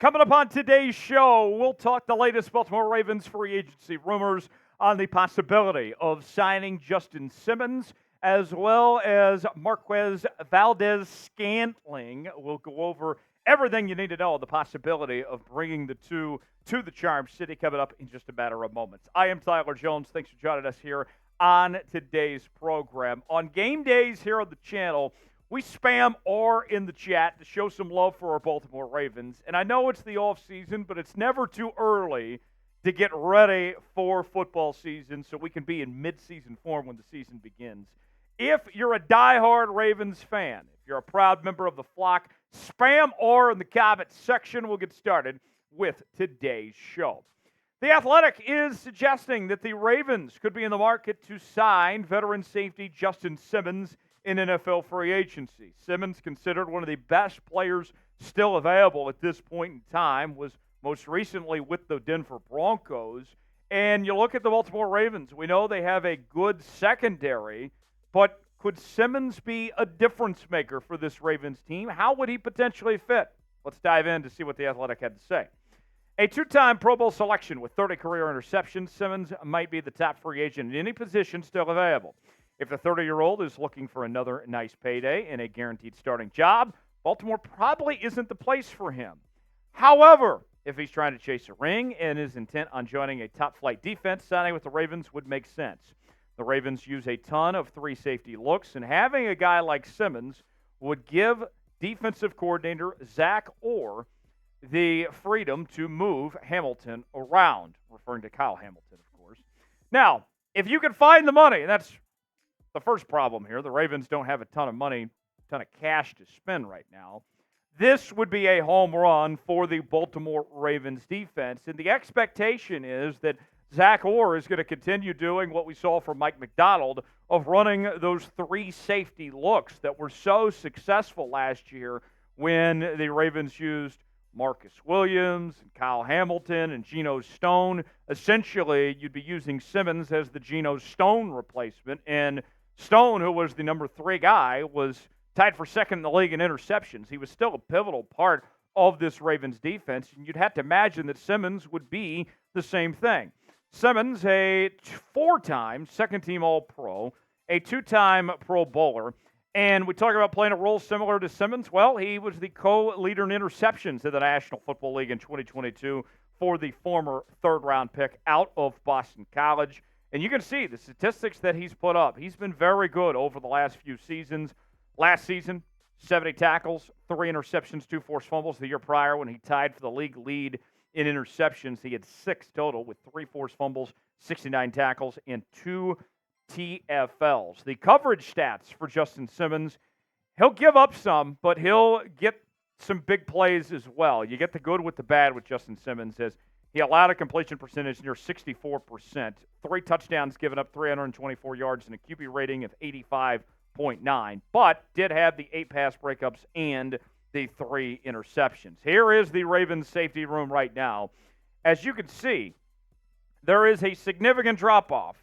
Coming up on today's show, we'll talk the latest Baltimore Ravens free agency rumors on the possibility of signing Justin Simmons as well as Marquez Valdes-Scantling. We'll go over everything you need to know, the possibility of bringing the two to the Charm City coming up in just a matter of moments. I am Tyler Jones. Thanks for joining us here on today's program. On game days here on the channel, we spam R in the chat to show some love for our Baltimore Ravens. And I know it's the off season, but it's never too early to get ready for football season so we can be in mid-season form when the season begins. If you're a diehard Ravens fan, if you're a proud member of the flock, spam R in the comment section. We'll get started with today's show. The Athletic is suggesting that the Ravens could be in the market to sign veteran safety Justin Simmons in NFL free agency. Simmons, considered one of the best players still available at this point in time, was most recently with the Denver Broncos. And you look at the Baltimore Ravens, we know they have a good secondary, but could Simmons be a difference maker for this Ravens team? How would he potentially fit? Let's dive in to see what the Athletic had to say. A two-time Pro Bowl selection with 30 career interceptions, Simmons might be the top free agent in any position still available. If the 30-year-old is looking for another nice payday and a guaranteed starting job, Baltimore probably isn't the place for him. However, if he's trying to chase a ring and is intent on joining a top-flight defense, signing with the Ravens would make sense. The Ravens use a ton of three safety looks, and having a guy like Simmons would give defensive coordinator Zach Orr the freedom to move Hamilton around, referring to Kyle Hamilton, of course. Now, if you can find the money, and that's the first problem here. The Ravens don't have a ton of money, a ton of cash to spend right now. This would be a home run for the Baltimore Ravens defense. And the expectation is that Zach Orr is going to continue doing what we saw from Mike Macdonald of running those three safety looks that were so successful last year when the Ravens used Marcus Williams and Kyle Hamilton and Geno Stone. Essentially, you'd be using Simmons as the Geno Stone replacement, and Stone, who was the number 3 guy, was tied for second in the league in interceptions. He was still a pivotal part of this Ravens defense, and you'd have to imagine that Simmons would be the same thing. Simmons, a 4-time second-team All-Pro, a 2-time Pro Bowler, and we talk about playing a role similar to Simmons. Well, he was the co-leader in interceptions in the National Football League in 2022 for the former third-round pick out of Boston College. And you can see the statistics that he's put up. He's been very good over the last few seasons. Last season, 70 tackles, 3 interceptions, 2 forced fumbles. The year prior, when he tied for the league lead in interceptions, he had 6 total with 3 forced fumbles, 69 tackles, and 2 TFLs. The coverage stats for Justin Simmons, he'll give up some, but he'll get some big plays as well. You get the good with the bad with Justin Simmons as he allowed a completion percentage near 64%, 3 touchdowns given up, 324 yards, and a QB rating of 85.9, but did have the 8 pass breakups and the 3 interceptions. Here is the Ravens safety room right now. As you can see, there is a significant drop-off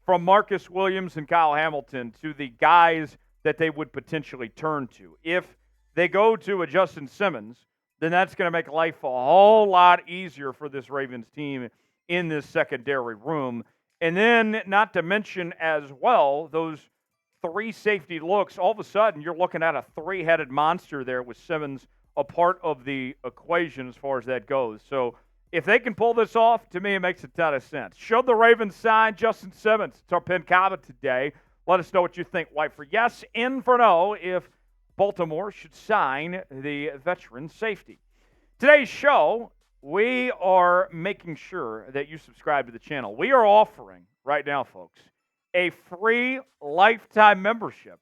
from Marcus Williams and Kyle Hamilton to the guys that they would potentially turn to. If they go to a Justin Simmons, then that's going to make life a whole lot easier for this Ravens team in this secondary room. And then, not to mention as well, those 3 safety looks, all of a sudden you're looking at a 3-headed monster there with Simmons a part of the equation as far as that goes. So if they can pull this off, to me it makes a ton of sense. Should the Ravens sign Justin Simmons? It's our pinned comment today. Let us know what you think. White for yes, in for no, if Baltimore should sign the veteran safety. Today's show, we are making sure that you subscribe to the channel. We are offering, right now, folks, a free lifetime membership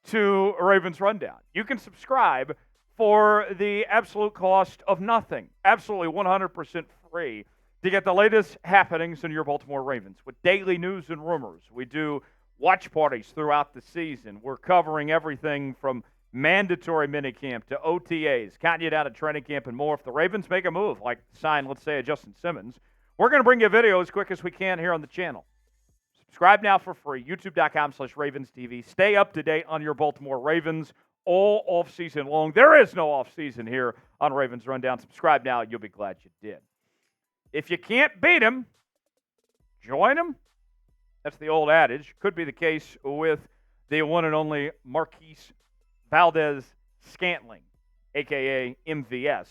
to Ravens Rundown. You can subscribe for the absolute cost of nothing, absolutely 100% free, to get the latest happenings in your Baltimore Ravens with daily news and rumors. We do watch parties throughout the season. We're covering everything from mandatory minicamp to OTAs, counting you down to training camp and more. If the Ravens make a move, like sign, let's say, a Justin Simmons, we're going to bring you a video as quick as we can here on the channel. Subscribe now for free, youtube.com/RavensTV. Stay up to date on your Baltimore Ravens all offseason long. There is no offseason here on Ravens Rundown. Subscribe now. You'll be glad you did. If you can't beat him, join him. That's the old adage. Could be the case with the one and only Marquez Valdes-Scantling, a.k.a. MVS.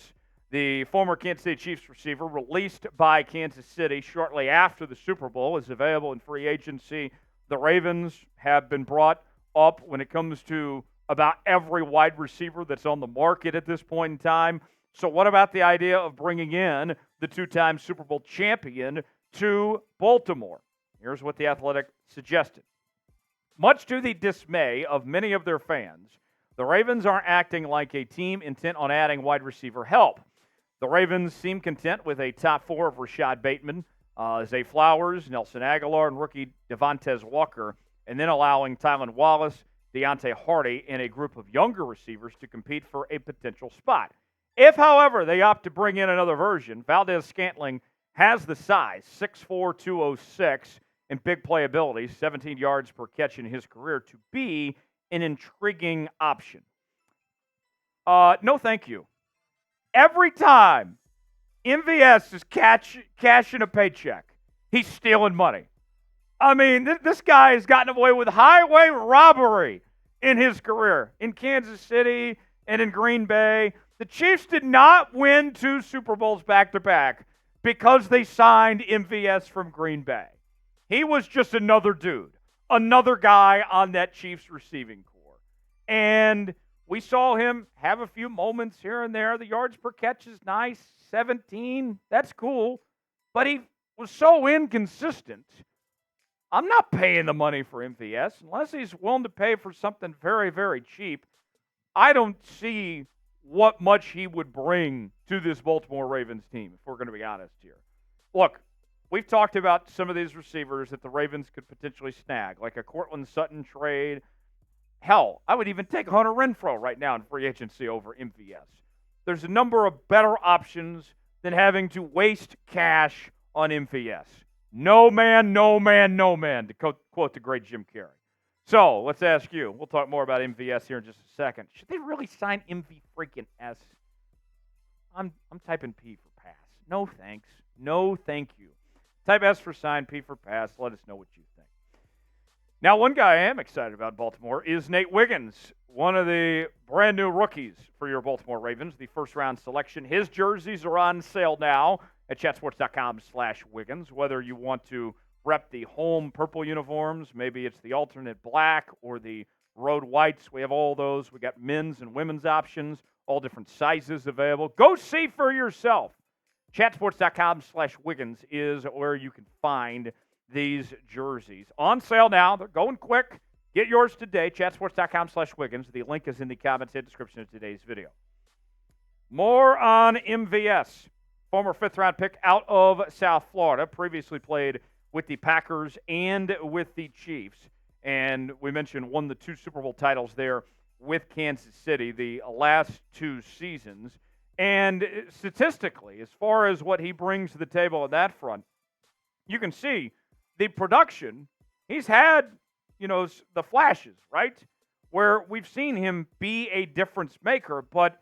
The former Kansas City Chiefs receiver, released by Kansas City shortly after the Super Bowl, is available in free agency. The Ravens have been brought up when it comes to about every wide receiver that's on the market at this point in time. So what about the idea of bringing in the two-time Super Bowl champion to Baltimore? Here's what The Athletic suggested. Much to the dismay of many of their fans, the Ravens aren't acting like a team intent on adding wide receiver help. The Ravens seem content with a top four of Rashad Bateman, Zay Flowers, Nelson Aguilar, and rookie Devontae Walker, and then allowing Tylan Wallace, Deontay Hardy, and a group of younger receivers to compete for a potential spot. If, however, they opt to bring in another version, Valdes-Scantling has the size, 6'4", 206, and big playability, 17 yards per catch in his career, to be an intriguing option. No, thank you. Every time MVS is cashing a paycheck, he's stealing money. I mean, this guy has gotten away with highway robbery in his career in Kansas City and in Green Bay. The Chiefs did not win 2 Super Bowls back-to-back because they signed MVS from Green Bay. He was just another dude, another guy on that Chiefs receiving corps. And we saw him have a few moments here and there. The yards per catch is nice, 17. That's cool. But he was so inconsistent. I'm not paying the money for MVS unless he's willing to pay for something very, very cheap. I don't see what much he would bring to this Baltimore Ravens team, if we're going to be honest here. Look, we've talked about some of these receivers that the Ravens could potentially snag, like a Cortland Sutton trade. Hell, I would even take Hunter Renfrow right now in free agency over MVS. There's a number of better options than having to waste cash on MVS. No man, no man, no man, to quote the great Jim Carrey. So, let's ask you. We'll talk more about MVS here in just a second. Should they really sign MV-freaking-S? I'm typing P for pass. No thanks. No thank you. Type S for sign, P for pass. Let us know what you think. Now, one guy I am excited about in Baltimore is Nate Wiggins, one of the brand new rookies for your Baltimore Ravens, the first-round selection. His jerseys are on sale now at chatsports.com/Wiggins. Whether you want to rep the home purple uniforms, maybe it's the alternate black or the road whites. We have all those. We got men's and women's options, all different sizes available. Go see for yourself. Chatsports.com/Wiggins is where you can find these jerseys. On sale now. They're going quick. Get yours today. Chatsports.com/Wiggins. The link is in the comments and description of today's video. More on MVS. Former fifth-round pick out of South Florida. Previously played with the Packers and with the Chiefs. And we mentioned won the 2 Super Bowl titles there with Kansas City the last 2 seasons. And statistically, as far as what he brings to the table on that front, you can see the production. He's had, the flashes, right? Where we've seen him be a difference maker, but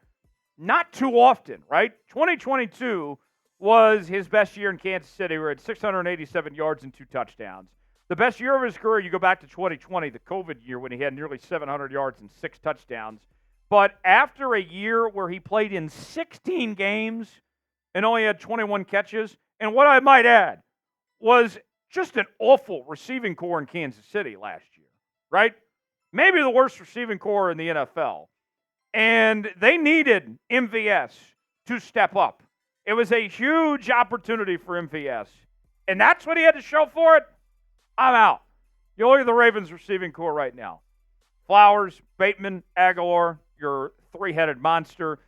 not too often, right? 2022 was his best year in Kansas City. We're at 687 yards and 2 touchdowns. The best year of his career, you go back to 2020, the COVID year, when he had nearly 700 yards and 6 touchdowns. But after a year where he played in 16 games and only had 21 catches, and what I might add was just an awful receiving core in Kansas City last year, right? Maybe the worst receiving core in the NFL. And they needed MVS to step up. It was a huge opportunity for MVS. And that's what he had to show for it? I'm out. You look at the Ravens receiving core right now. Flowers, Bateman, Aguilar, your 3-headed monster.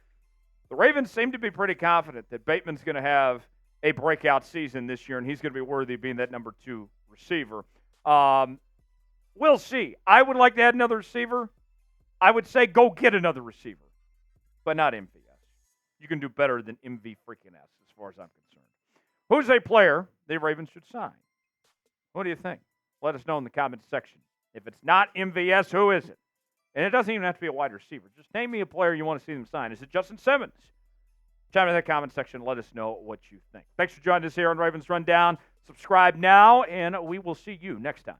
The Ravens seem to be pretty confident that Bateman's going to have a breakout season this year, and he's going to be worthy of being that number 2 receiver. We'll see. I would like to add another receiver. I would say go get another receiver, but not MVS. You can do better than MV-freaking-S as far as I'm concerned. Who's a player the Ravens should sign? What do you think? Let us know in the comments section. If it's not MVS, who is it? And it doesn't even have to be a wide receiver. Just name me a player you want to see them sign. Is it Justin Simmons? Chime in the comment section. Let us know what you think. Thanks for joining us here on Ravens Rundown. Subscribe now, and we will see you next time.